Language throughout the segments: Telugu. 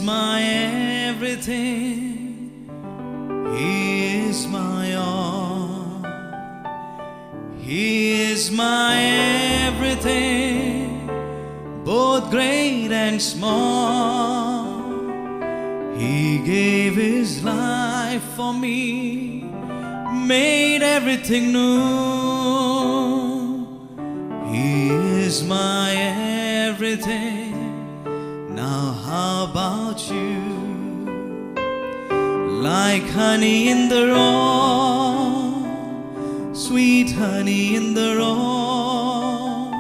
my everything. He is my all. He is my everything, both great and small. He gave his life for me, made everything new. He is my everything. Now how about you? Like honey in the raw, sweet honey in the raw,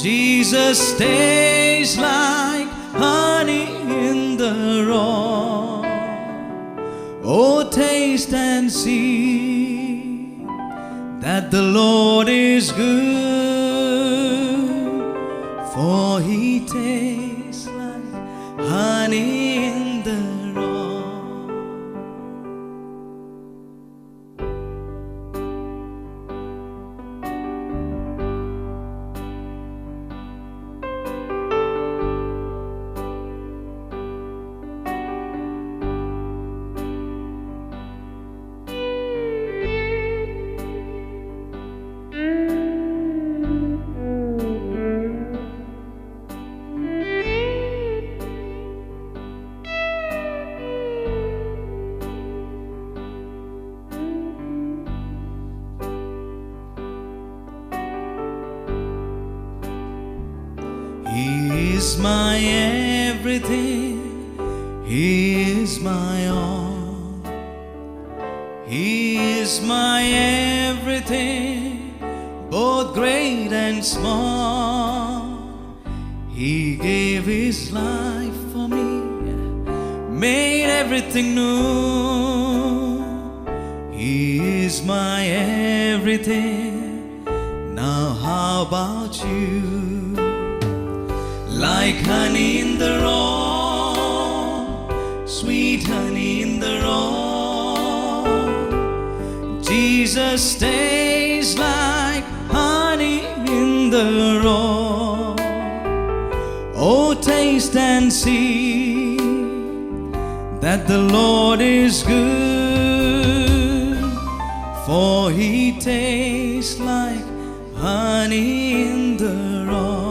Jesus tastes like honey in the raw. Oh, taste and see that the Lord is good, for he tastes like honey in the raw. He is my everything. He is my all. He is my everything, both great and small. He gave his life for me, made everything new. He is my everything. Now how about you? Like honey in the raw, sweet honey in the raw, Jesus tastes like honey in the raw. Oh, taste and see that the Lord is good, for he tastes like honey in the raw.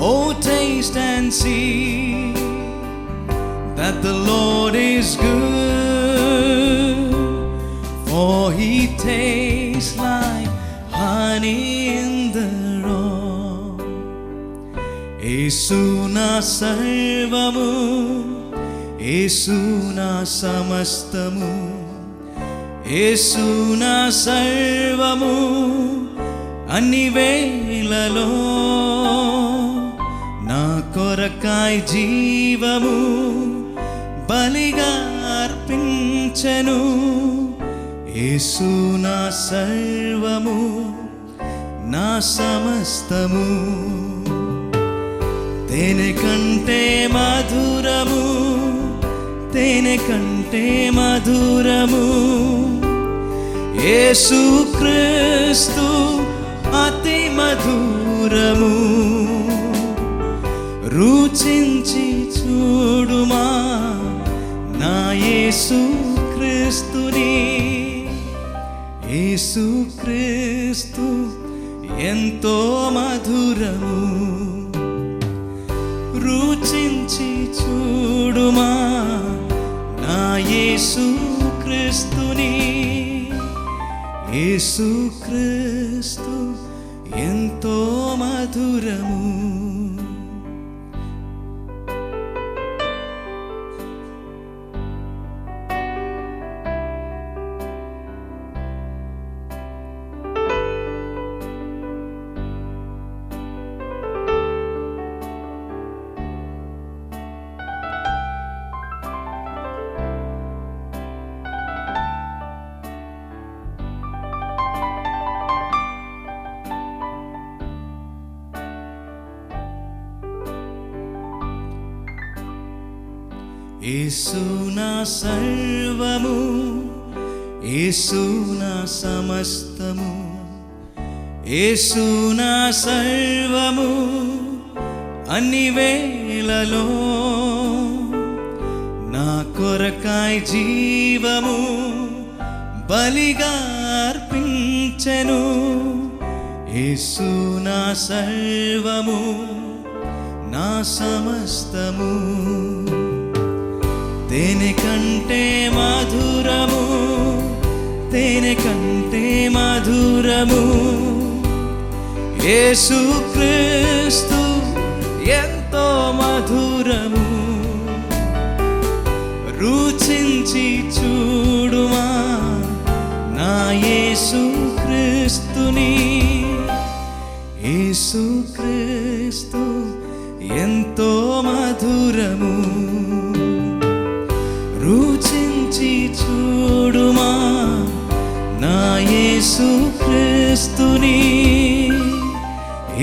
Oh, taste and see that the Lord is good, for he tastes like honey in the raw. యేసు నా సర్వము, యేసు నా సమస్తము, యేసు నా సర్వము అన్ని వేళలో, నా కొరకాయ్ జీవము బలిగా అర్పించెను. యేసు నా సర్వము, నా సమస్తము, తేనె కంటే మధురము, తేనె కంటే మధురము, యేసు క్రీస్తు అతి మధురము. రుచించి చూడుమా నా యేసు క్రీస్తుని. యేసు క్రీస్తు ఎంతో మధురము. రుచించి చూడుమా నా యేసు క్రీస్తుని. యేసు క్రీస్తు ఎంతో మధురము. యేసు నా సర్వము, యేసు నా సమస్తము, యేసు నా సర్వము అన్ని వేళలో నా కొరకాయ్ జీవము బలిగా అర్పించెను. యేసు నా సర్వము, నా సమస్తము. తేనె కంటే మధురము, తేనె కంటే మధురము యేసు క్రీస్తు, ఎంతో మధురము. రుచించి చూడుమా నా యేసు క్రీస్తుని. యేసు క్రీస్తు ఎంతో మధురము. రుచించి చూడుమా నా యేసు క్రీస్తుని.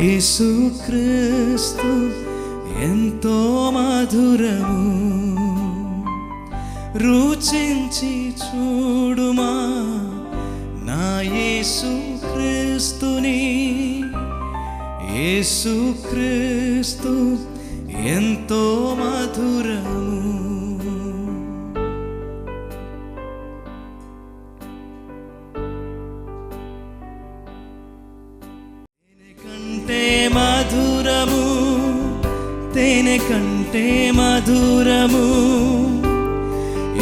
యేసు క్రీస్తు ఎంతో మధురము. రుచించి చూడుమా నా యేసు క్రీస్తుని. యేసు క్రీస్తు ఎంతో మధురము. మధురము, తేనె కంటే మధురము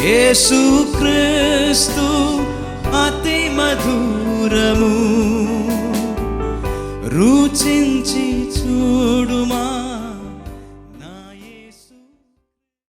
యేసు క్రీస్తు, అతి మధురము. రుచించి చూడుమా